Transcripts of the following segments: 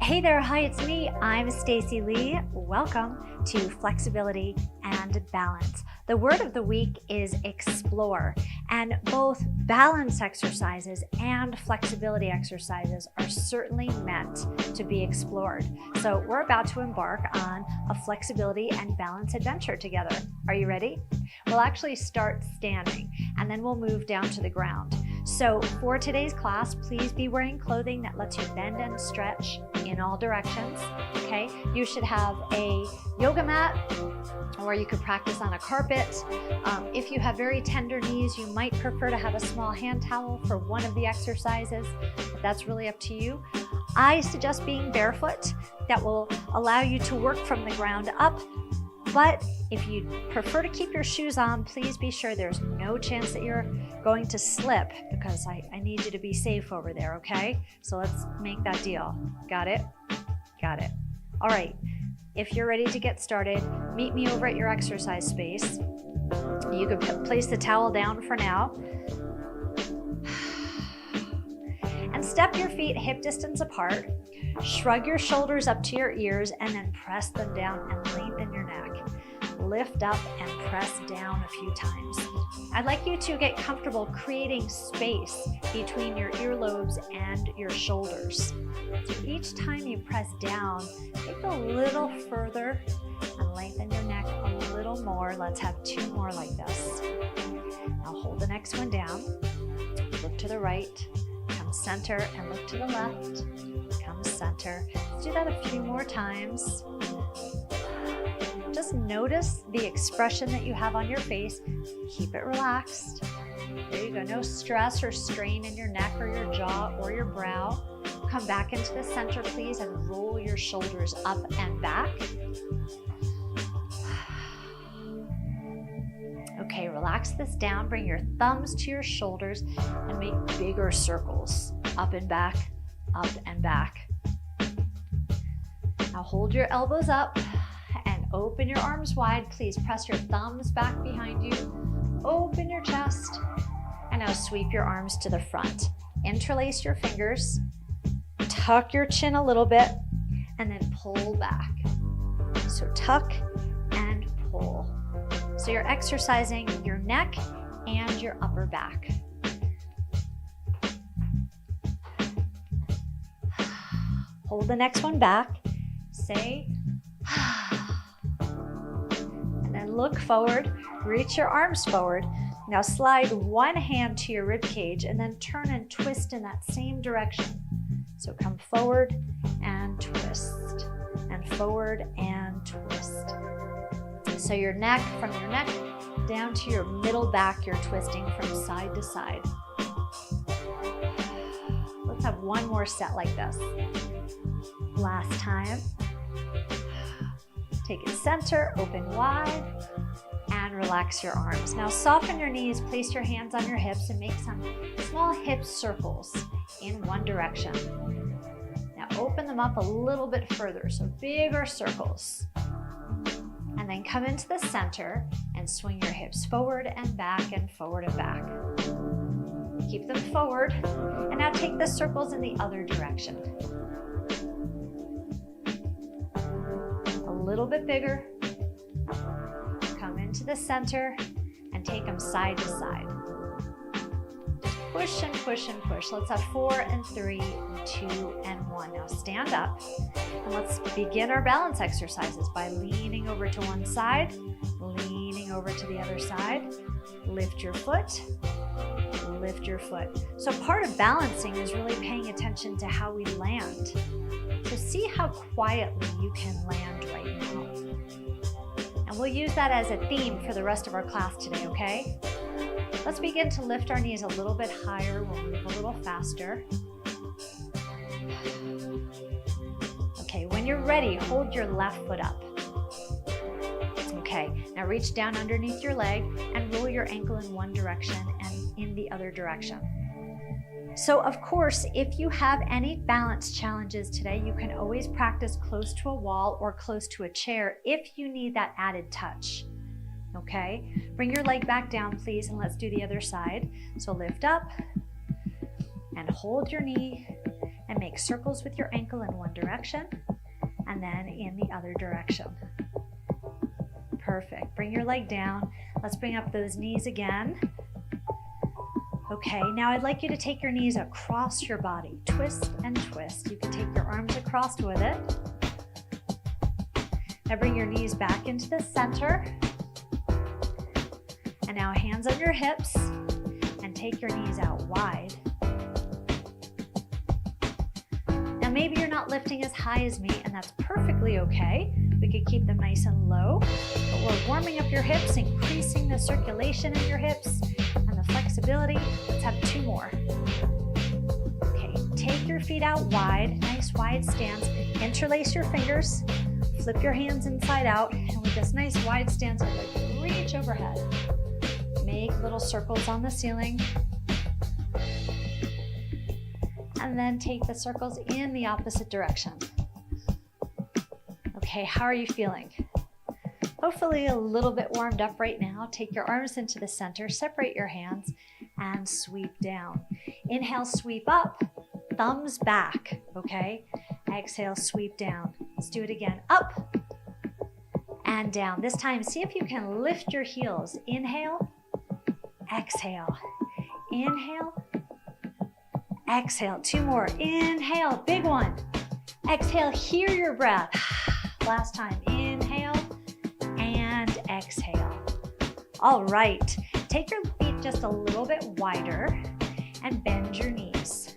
Hey there, hi, it's me. I'm Stacey Lei. Welcome to Flexibility and Balance. The word of the week is explore, and both balance exercises and flexibility exercises are certainly meant to be explored. So we're about to embark on a flexibility and balance adventure together. Are you ready? We'll actually start standing and then we'll move down to the ground. So for today's class, please be wearing clothing that lets you bend and stretch in all directions, okay? You should have a yoga mat, or you could practice on a carpet. If you have very tender knees, you might prefer to have a small hand towel for one of the exercises, but that's really up to you. I suggest being barefoot. That will allow you to work from the ground up. But if you prefer to keep your shoes on, please be sure there's no chance that you're going to slip, because I need you to be safe over there, okay? So let's make that deal. Got it? Got it. All right. If you're ready to get started, meet me over at your exercise space. You can place the towel down for now. And step your feet hip distance apart. Shrug your shoulders up to your ears and then press them down and lengthen your neck. Lift up and press down a few times. I'd like you to get comfortable creating space between your earlobes and your shoulders. So each time you press down, take a little further and lengthen your neck a little more. Let's have two more like this. Now hold the next one down. Look to the right, come center and look to the left. Come center. Let's do that a few more times. Just notice the expression that you have on your face. Keep it relaxed. There you go. No stress or strain in your neck or your jaw or your brow. Come back into the center, please, and roll your shoulders up and back. Okay, relax this down. Bring your thumbs to your shoulders and make bigger circles. Up and back, up and back. Now hold your elbows up and open your arms wide. Please press your thumbs back behind you. Open your chest. And now sweep your arms to the front. Interlace your fingers. Tuck your chin a little bit and then pull back. So tuck and pull. So you're exercising your neck and your upper back. Hold the next one back. Say, and then look forward. Reach your arms forward. Now slide one hand to your rib cage and then turn and twist in that same direction. So come forward and twist, and forward and twist. So your neck, from your neck down to your middle back, you're twisting from side to side. Let's have one more set like this. Last time. Take it center, open wide, and relax your arms. Now soften your knees, place your hands on your hips and make some small hip circles in one direction. Now open them up a little bit further, so bigger circles. And then come into the center and swing your hips forward and back and forward and back. Keep them forward, and now take the circles in the other direction. A little bit bigger. Come into the center and take them side to side. Push and push and push. Let's have 4 and 3 and 2 and 1. Now stand up and let's begin our balance exercises by leaning over to one side, leaning over to the other side. Lift your foot, lift your foot. So part of balancing is really paying attention to how we land. So see how quietly you can land right now. And we'll use that as a theme for the rest of our class today, okay? Let's begin to lift our knees a little bit higher. We'll move a little faster. Okay, when you're ready, hold your left foot up. Okay, now reach down underneath your leg and roll your ankle in one direction and in the other direction. So of course, if you have any balance challenges today, you can always practice close to a wall or close to a chair if you need that added touch. Okay, bring your leg back down, please, and let's do the other side. So lift up and hold your knee and make circles with your ankle in one direction and then in the other direction. Perfect. Bring your leg down. Let's bring up those knees again. Okay, now I'd like you to take your knees across your body. Twist and twist. You can take your arms across with it. Now bring your knees back into the center. And now hands on your hips and take your knees out wide. Now maybe you're not lifting as high as me, and that's perfectly okay. We could keep them nice and low, but we're warming up your hips, increasing the circulation in your hips and the flexibility. Let's have 2 more. Okay, take your feet out wide, nice wide stance. Interlace your fingers, flip your hands inside out, and with this nice wide stance, I'd like you to reach overhead. Make little circles on the ceiling. And then take the circles in the opposite direction. Okay, how are you feeling? Hopefully a little bit warmed up right now. Take your arms into the center, separate your hands, and sweep down. Inhale, sweep up, thumbs back, okay? Exhale, sweep down. Let's do it again. Up and down. This time, see if you can lift your heels. Inhale, exhale. Inhale, exhale. 2 more. Inhale, big one. Exhale, hear your breath. Last time, inhale and exhale. All right, take your feet just a little bit wider and bend your knees.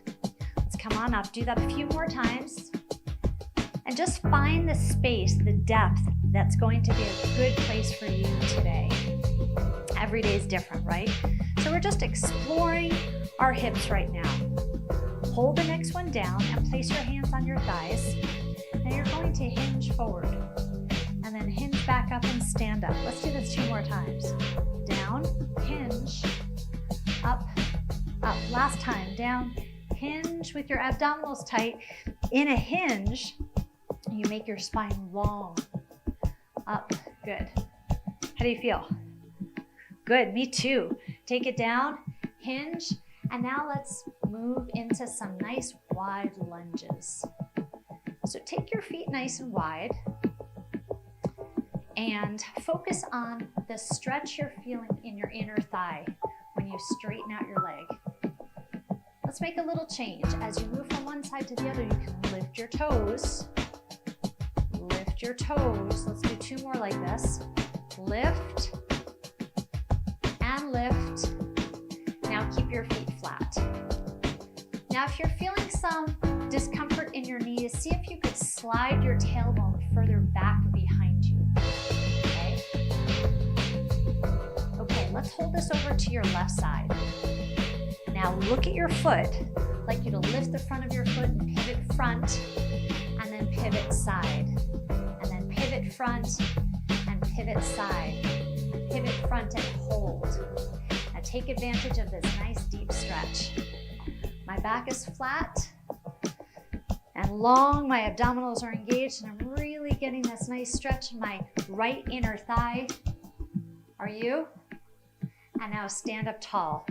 Let's come on up, do that a few more times. And just find the space, the depth that's going to be a good place for you today. Every day is different, right? So we're just exploring our hips right now. Hold the next one down and place your hands on your thighs. Now you're going to hinge forward and then hinge back up and stand up. Let's do this 2 more times. Down, hinge, up, up. Last time, down, hinge with your abdominals tight. In a hinge, you make your spine long. Up, good. How do you feel? Good, me too. Take it down, hinge, and now let's move into some nice wide lunges. So take your feet nice and wide and focus on the stretch you're feeling in your inner thigh when you straighten out your leg. Let's make a little change. As you move from one side to the other, you can lift your toes. Lift your toes. Let's do 2 more like this. Lift and lift. Now keep your feet flat. Now if you're feeling some discomfort in your knees, see if you could slide your tailbone further back behind you. Okay? Okay, let's hold this over to your left side. Now look at your foot. I'd like you to lift the front of your foot and pivot front, and then pivot side. And then pivot front and pivot side. Pivot front and hold. Now take advantage of this nice deep stretch. My back is flat and long, my abdominals are engaged, and I'm really getting this nice stretch in my right inner thigh. Are you? And now stand up tall.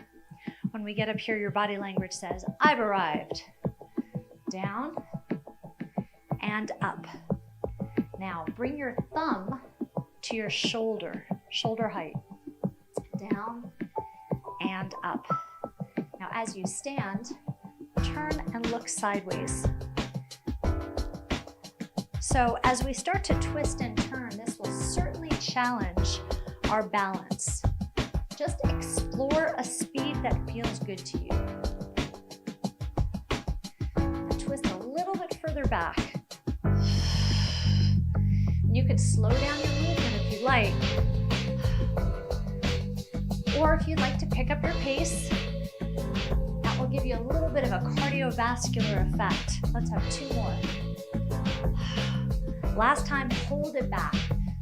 When we get up here, your body language says, I've arrived. Down and up. Now bring your thumb to your shoulder height. Down and up. Now as you stand, turn and look sideways. So as we start to twist and turn, this will certainly challenge our balance. Just explore a speed that feels good to you. And twist a little bit further back. And you could slow down your movement if you'd like. Or if you'd like to pick up your pace, that will give you a little bit of a cardiovascular effect. Let's have 2 more. Last time, hold it back.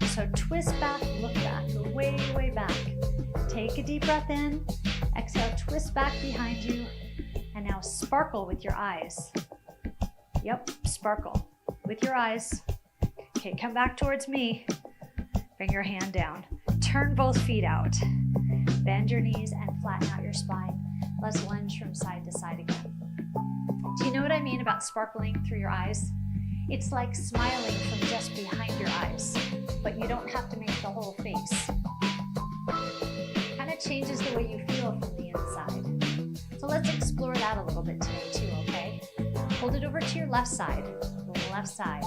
So twist back, look back, go way, way back. Take a deep breath in, exhale, twist back behind you, and now sparkle with your eyes. Yep, sparkle with your eyes. Okay, come back towards me. Bring your hand down. Turn both feet out. Bend your knees and flatten out your spine. Let's lunge from side to side again. Do you know what I mean about sparkling through your eyes? It's like smiling from just behind your eyes, but you don't have to make the whole face. Kind of changes the way you feel from the inside. So let's explore that a little bit today too, okay? Hold it over to your left side. Left side.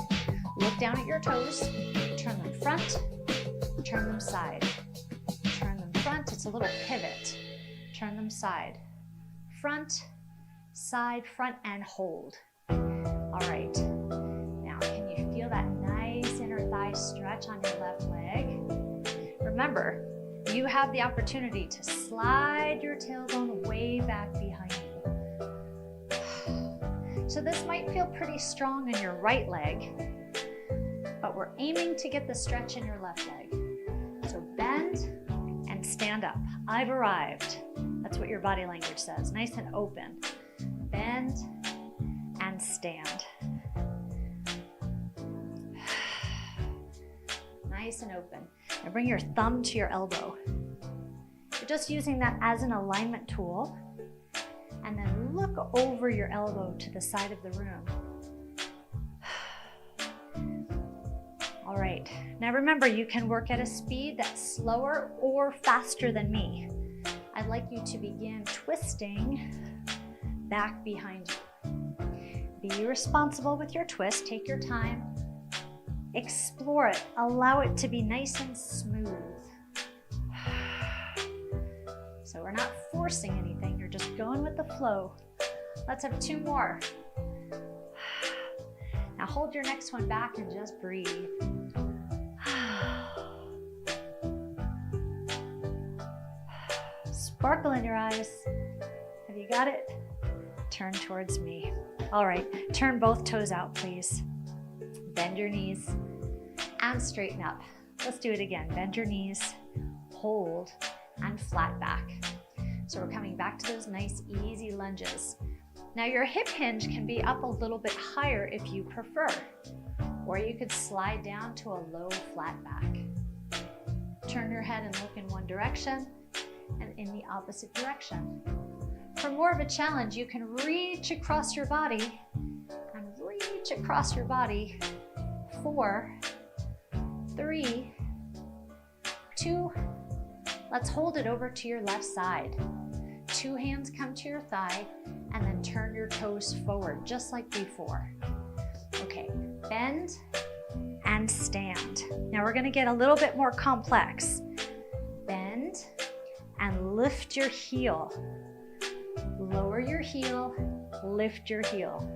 Look down at your toes. Turn them front. Turn them side. Turn them front. It's a little pivot. Turn them side. Front, side, front, and hold. All right. Now, can you feel that nice inner thigh stretch on your left leg? Remember, you have the opportunity to slide your tailbone way back behind you. So this might feel pretty strong in your right leg, but we're aiming to get the stretch in your left leg. So bend and stand up. I've arrived. That's what your body language says. Nice and open. Bend and stand. Nice and open. Now bring your thumb to your elbow. You're just using that as an alignment tool. And then look over your elbow to the side of the room. All right, now remember, you can work at a speed that's slower or faster than me. I'd like you to begin twisting back behind you. Be responsible with your twist, take your time, explore it, allow it to be nice and smooth. So we're not forcing anything, you're just going with the flow. Let's have two more. Now hold your next one back and just breathe. Sparkle in your eyes. Have you got it? Turn towards me. All right, turn both toes out, please. Bend your knees and straighten up. Let's do it again. Bend your knees, hold, and flat back. So we're coming back to those nice, easy lunges. Now your hip hinge can be up a little bit higher if you prefer, or you could slide down to a low, flat back. Turn your head and look in one direction and in the opposite direction. For more of a challenge, you can reach across your body and reach across your body. 4, 3, 2, let's hold it over to your left side. 2 hands come to your thigh and then turn your toes forward, just like before. Okay, bend and stand. Now we're gonna get a little bit more complex. Bend and lift your heel. Lower your heel, lift your heel.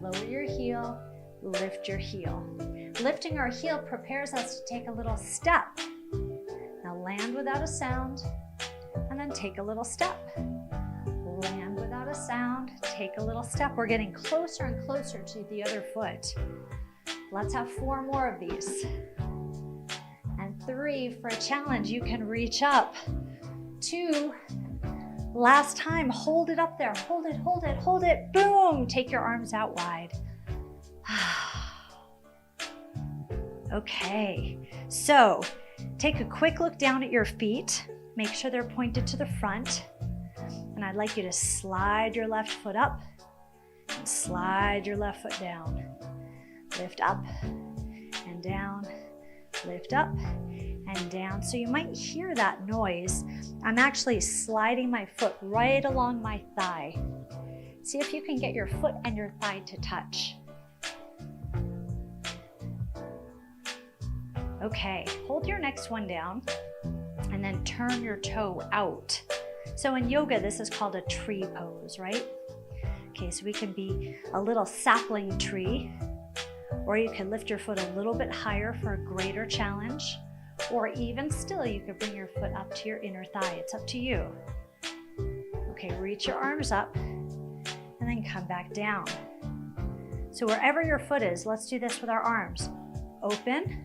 Lower your heel, lift your heel. Lifting our heel prepares us to take a little step. Now land without a sound, and then take a little step. Land without a sound, take a little step. We're getting closer and closer to the other foot. Let's have 4 more of these. And 3, for a challenge, you can reach up. 2, last time, hold it up there. Hold it, hold it, hold it. Boom, take your arms out wide. Okay, so take a quick look down at your feet. Make sure they're pointed to the front. And I'd like you to slide your left foot up and slide your left foot down. Lift up and down, lift up and down. So you might hear that noise. I'm actually sliding my foot right along my thigh. See if you can get your foot and your thigh to touch. Okay, hold your next one down and then turn your toe out. So in yoga, this is called a tree pose, right? Okay, so we can be a little sapling tree, or you can lift your foot a little bit higher for a greater challenge, or even still, you could bring your foot up to your inner thigh. It's up to you. Okay, reach your arms up and then come back down. So wherever your foot is, let's do this with our arms. Open,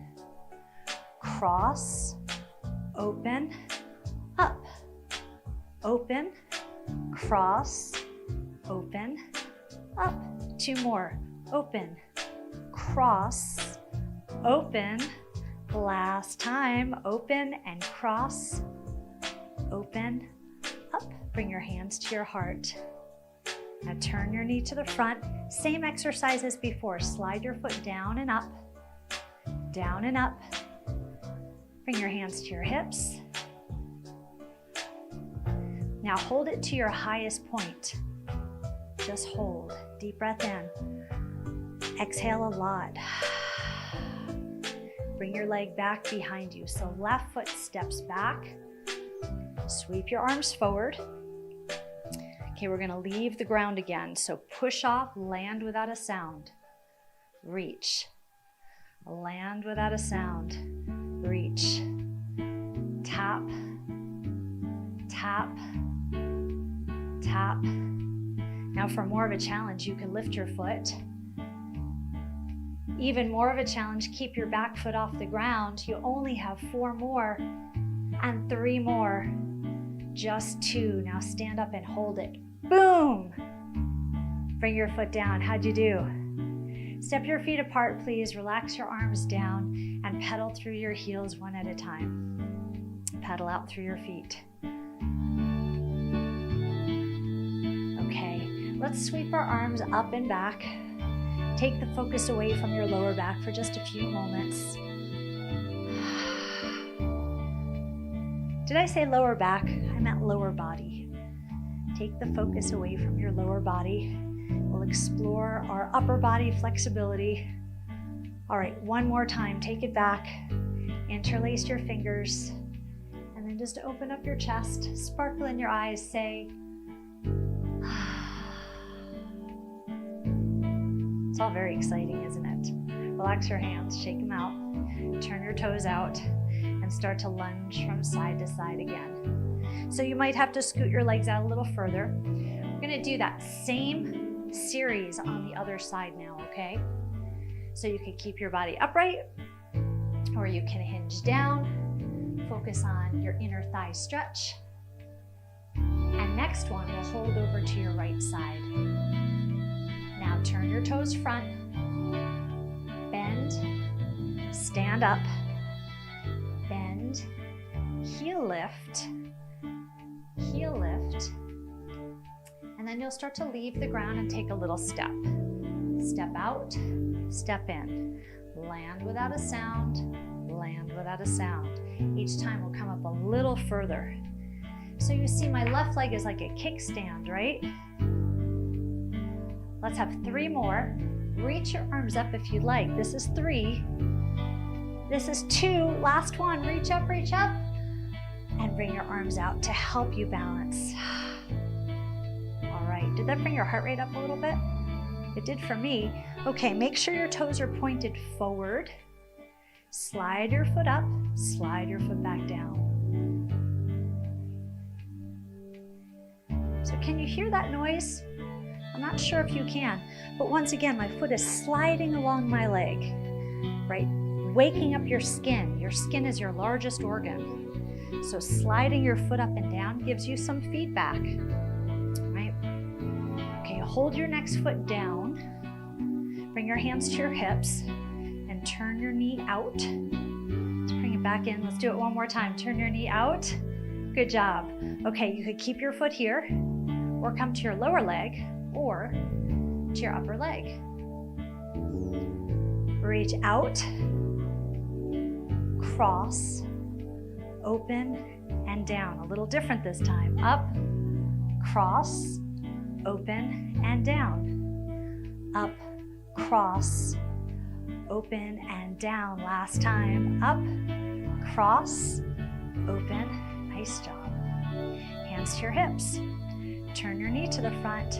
cross, open, up, open, cross, open, up. 2 more. Open, cross, open. Last time, open and cross, open, up. Bring your hands to your heart. Now turn your knee to the front. Same exercise as before. Slide your foot down and up. Down and up. Bring your hands to your hips. Now hold it to your highest point. Just hold. Deep breath in. Exhale a lot. Bring your leg back behind you. So left foot steps back. Sweep your arms forward. Okay, we're gonna leave the ground again. So push off, land without a sound. Reach. Land without a sound. Reach. Tap. Tap. Tap. Now for more of a challenge, you can lift your foot. Even more of a challenge, keep your back foot off the ground. You only have 4 more and 3 more. Just 2. Now stand up and hold it. Boom! Bring your foot down. How'd you do? Step your feet apart, please. Relax your arms down and pedal through your heels one at a time. Pedal out through your feet. Okay, let's sweep our arms up and back. Take the focus away from your lower back for just a few moments. Did I say lower back? I meant lower body. Take the focus away from your lower body. We'll explore our upper body flexibility. All right, one more time. Take it back. Interlace your fingers. And then just open up your chest. Sparkle in your eyes. Say, it's all very exciting, isn't it? Relax your hands. Shake them out. Turn your toes out. And start to lunge from side to side again. So you might have to scoot your legs out a little further. We're gonna do that same series on the other side now, okay? So you can keep your body upright, or you can hinge down, focus on your inner thigh stretch. And next one, we'll hold over to your right side. Now turn your toes front, bend, stand up, bend, heel lift, and then you'll start to leave the ground and take a little step. Step out, step in. Land without a sound, land without a sound. Each time we'll come up a little further. So you see my left leg is like a kickstand, right? Let's have 3 more. Reach your arms up if you'd like. This is 3. This is 2. Last one. Reach up, and bring your arms out to help you balance. All right, did that bring your heart rate up a little bit? It did for me. Okay, make sure your toes are pointed forward. Slide your foot up, slide your foot back down. So can you hear that noise? I'm not sure if you can, but once again, my foot is sliding along my leg, right? Waking up your skin. Your skin is your largest organ. So sliding your foot up and down gives you some feedback, right? Okay, hold your next foot down. Bring your hands to your hips and turn your knee out. Let's bring it back in. Let's do it one more time. Turn your knee out. Good job. Okay, you could keep your foot here or come to your lower leg or to your upper leg. Reach out, cross, open, and down. A little different this time. Up, cross, open, and down. Up, cross, open, and down. Last time. Up, cross, open. Nice job. Hands to your hips. Turn your knee to the front.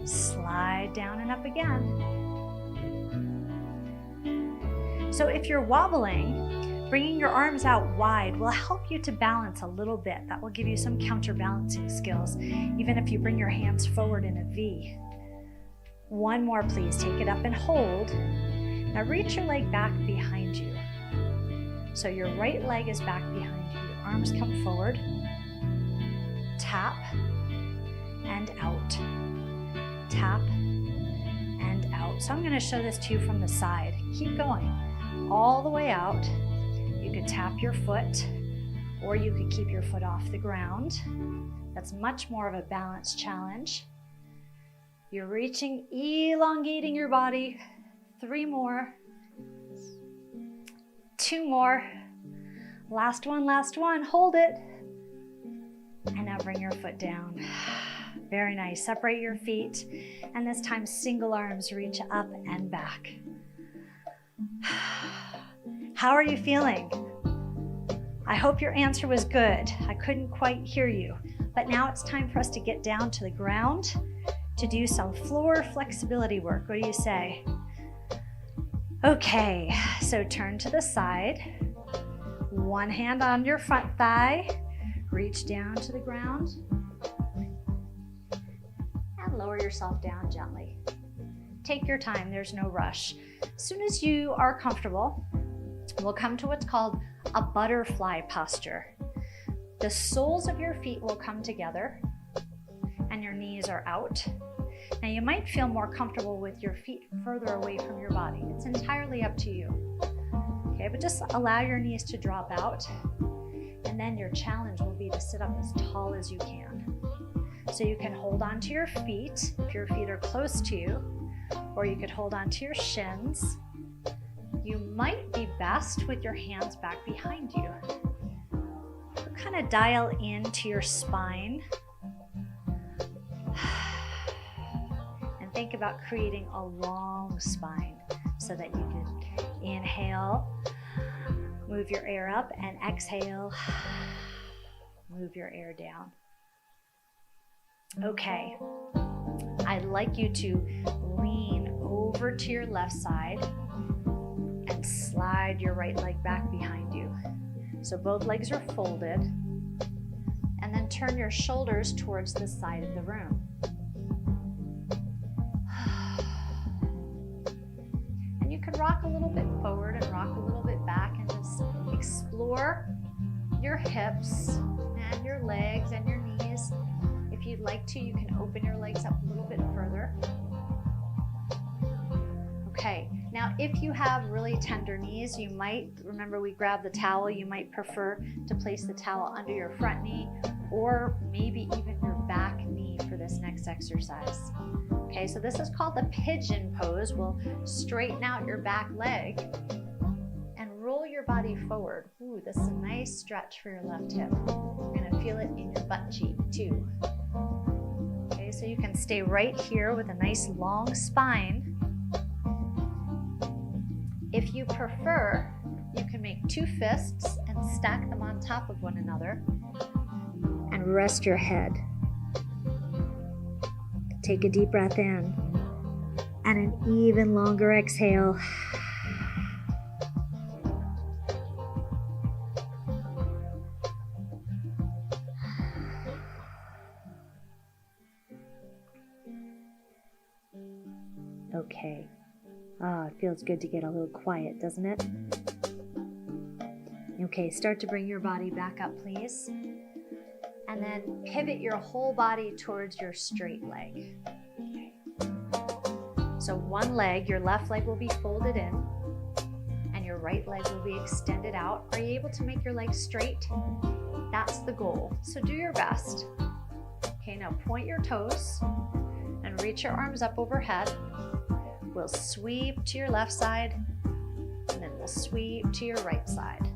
Slide down and up again. So if you're wobbling, bringing your arms out wide will help you to balance a little bit. That will give you some counterbalancing skills, even if you bring your hands forward in a V. One more, please. Take it up and hold. Now reach your leg back behind you. So your right leg is back behind you. Your arms come forward. Tap and out. Tap and out. So I'm going to show this to you from the side. Keep going all the way out. You could tap your foot, or you could keep your foot off the ground. That's much more of a balance challenge. You're reaching, elongating your body. 3 more. 2 more. Last one, hold it. And now bring your foot down. Very nice, separate your feet. And this time, single arms reach up and back. How are you feeling? I hope your answer was good. I couldn't quite hear you. But now it's time for us to get down to the ground to do some floor flexibility work. What do you say? Okay, so turn to the side. One hand on your front thigh. Reach down to the ground. And lower yourself down gently. Take your time, there's no rush. As soon as you are comfortable, we'll come to what's called a butterfly posture. The soles of your feet will come together and your knees are out. Now you might feel more comfortable with your feet further away from your body. It's entirely up to you. Okay, but just allow your knees to drop out, and then your challenge will be to sit up as tall as you can. So you can hold on to your feet if your feet are close to you, or you could hold on to your shins. You might be best with your hands back behind you. Kind of dial into your spine and think about creating a long spine so that you can inhale, move your air up, and exhale, move your air down. Okay, I'd like you to lean over to your left side and slide your right leg back behind you. So both legs are folded, and then turn your shoulders towards the side of the room. And you can rock a little bit forward and rock a little bit back and just explore your hips and your legs and your knees. If you'd like to, you can open your legs up a little bit further. Okay. Now, if you have really tender knees, you might, remember we grabbed the towel, you might prefer to place the towel under your front knee or maybe even your back knee for this next exercise. Okay, so this is called the pigeon pose. We'll straighten out your back leg and roll your body forward. Ooh, this is a nice stretch for your left hip. You're gonna feel it in your butt cheek too. Okay, so you can stay right here with a nice long spine. If you prefer, you can make 2 fists and stack them on top of one another and rest your head. Take a deep breath in and an even longer exhale. Okay. Ah, it feels good to get a little quiet, doesn't it? Okay, start to bring your body back up, please. And then pivot your whole body towards your straight leg. Okay. So one leg, your left leg will be folded in, and your right leg will be extended out. Are you able to make your legs straight? That's the goal. So do your best. Okay, now point your toes and reach your arms up overhead. We'll sweep to your left side, and then we'll sweep to your right side.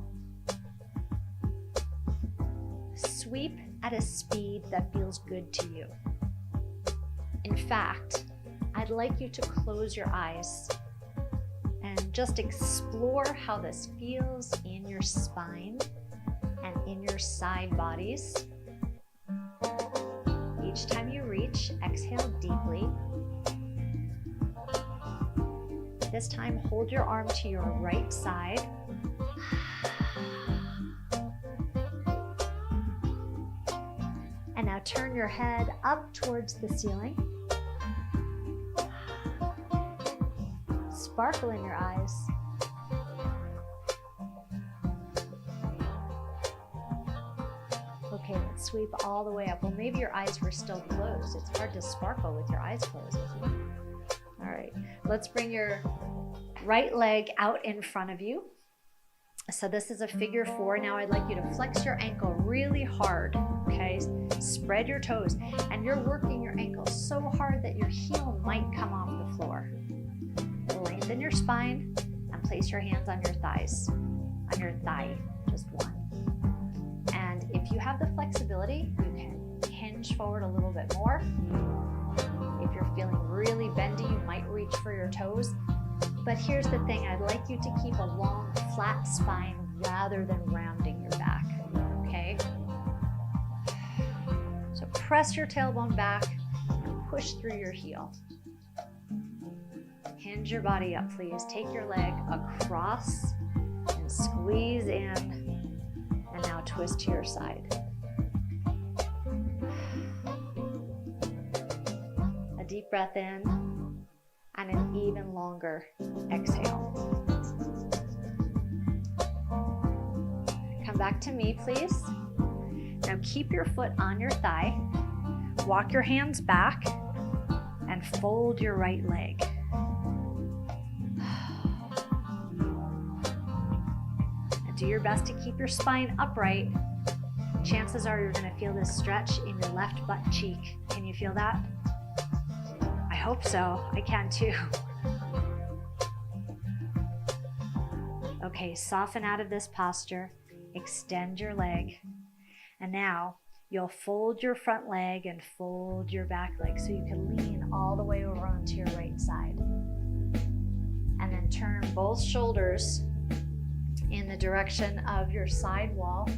Sweep at a speed that feels good to you. In fact, I'd like you to close your eyes and just explore how this feels in your spine and in your side bodies. Each time you reach, exhale deeply. This time, hold your arm to your right side. And now turn your head up towards the ceiling. Sparkle in your eyes. Okay, let's sweep all the way up. Well, maybe your eyes were still closed. It's hard to sparkle with your eyes closed, isn't it? All right, let's bring your right leg out in front of you. So this is a figure 4. Now I'd like you to flex your ankle really hard, okay? Spread your toes, and you're working your ankle so hard that your heel might come off the floor. Lengthen your spine and place your hands on your thighs, on your thigh, just one. And if you have the flexibility, you can hinge forward a little bit more. If you're feeling really bendy, you might reach for your toes. But here's the thing, I'd like you to keep a long, flat spine rather than rounding your back, okay? So press your tailbone back and push through your heel. Hinge your body up, please. Take your leg across and squeeze in, and now twist to your side. A deep breath in, and an even longer exhale. Come back to me, please. Now keep your foot on your thigh, walk your hands back, and fold your right leg. And do your best to keep your spine upright. Chances are you're going to feel this stretch in your left butt cheek. Can you feel that? I hope so. I can too. Okay, soften out of this posture. Extend your leg. And now you'll fold your front leg and fold your back leg so you can lean all the way over onto your right side. And then turn both shoulders in the direction of your side wall.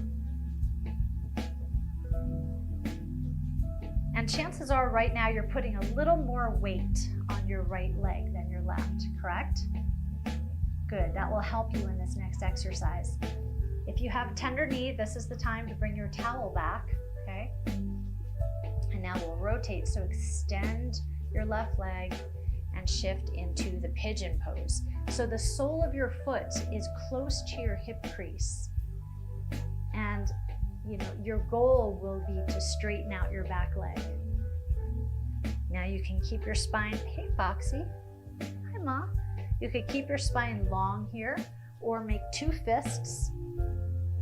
And chances are right now you're putting a little more weight on your right leg than your left, correct? Good, that will help you in this next exercise. If you have tender knee, this is the time to bring your towel back, okay? And now we'll rotate, so extend your left leg and shift into the pigeon pose. So the sole of your foot is close to your hip crease. And your goal will be to straighten out your back leg. Now you can keep your spine, hey Foxy, hi Ma. You could keep your spine long here or make 2 fists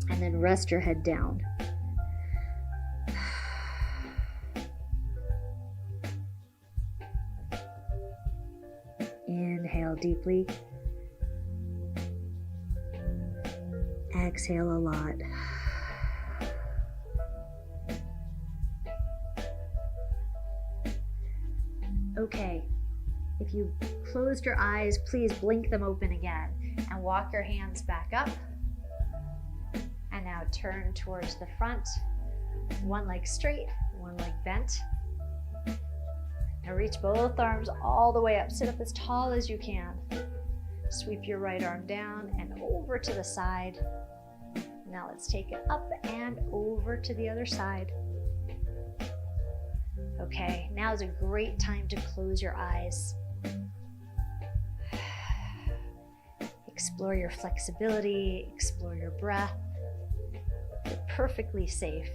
and then rest your head down. Inhale deeply. Exhale a lot. Okay, if you closed your eyes, please blink them open again and walk your hands back up. And now turn towards the front, one leg straight, one leg bent. Now reach both arms all the way up, sit up as tall as you can. Sweep your right arm down and over to the side. Now let's take it up and over to the other side. Okay, now is a great time to close your eyes. Explore your flexibility, explore your breath. You're perfectly safe.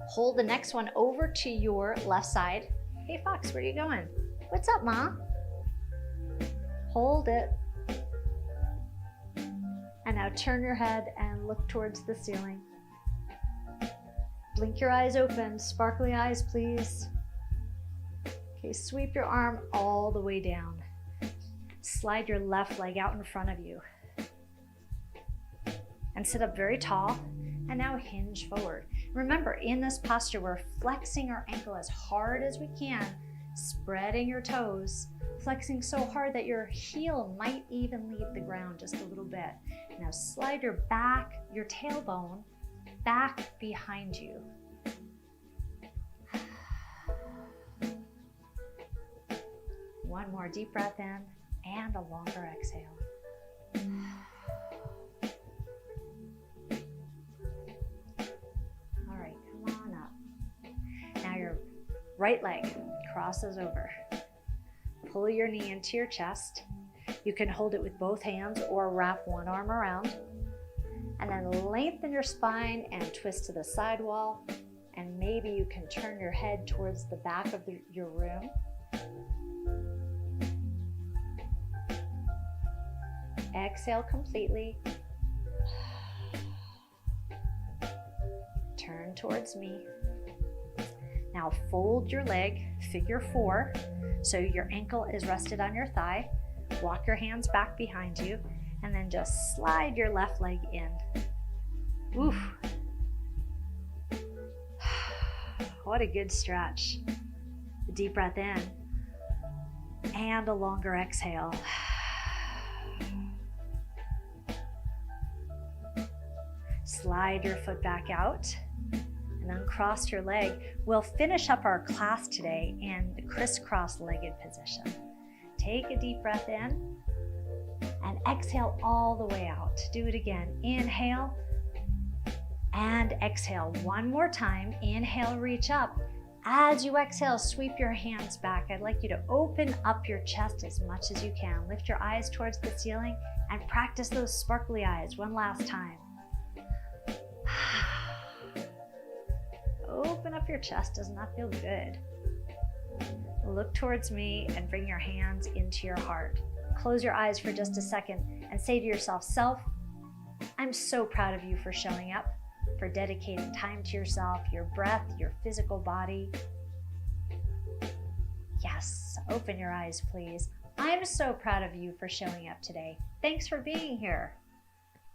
Hold the next one over to your left side. Hey Fox, where are you going? What's up, Ma? Hold it. And now turn your head and look towards the ceiling. Blink your eyes open, sparkly eyes, please. Okay, sweep your arm all the way down. Slide your left leg out in front of you. And sit up very tall, and now hinge forward. Remember, in this posture, we're flexing our ankle as hard as we can, spreading your toes, flexing so hard that your heel might even leave the ground just a little bit. Now slide your tailbone back behind you. One more deep breath in and a longer exhale. All right, come on up. Now your right leg crosses over. Pull your knee into your chest. You can hold it with both hands or wrap one arm around. And then lengthen your spine and twist to the side wall. And maybe you can turn your head towards the back of your room. Exhale completely. Turn towards me. Now fold your leg, figure 4, so your ankle is rested on your thigh. Walk your hands back behind you, and then just slide your left leg in. Oof. What a good stretch. A deep breath in, and a longer exhale. Slide your foot back out and uncross your leg. We'll finish up our class today in the crisscross legged position. Take a deep breath in and exhale all the way out. Do it again. Inhale and exhale. One more time. Inhale, reach up. As you exhale, sweep your hands back. I'd like you to open up your chest as much as you can. Lift your eyes towards the ceiling and practice those sparkly eyes one last time. Open up your chest. Doesn't that feel good? Look towards me and bring your hands into your heart. Close your eyes for just a second and say to yourself, Self, I'm so proud of you for showing up, for dedicating time to yourself, your breath, your physical body. Yes, open your eyes, please. I'm so proud of you for showing up today. Thanks for being here.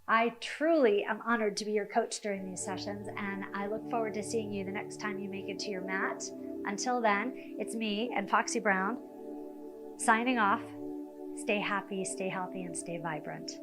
I truly am honored to be your coach during these sessions, and I look forward to seeing you the next time you make it to your mat. Until then, it's me and Foxy Brown signing off. Stay happy, stay healthy, and stay vibrant.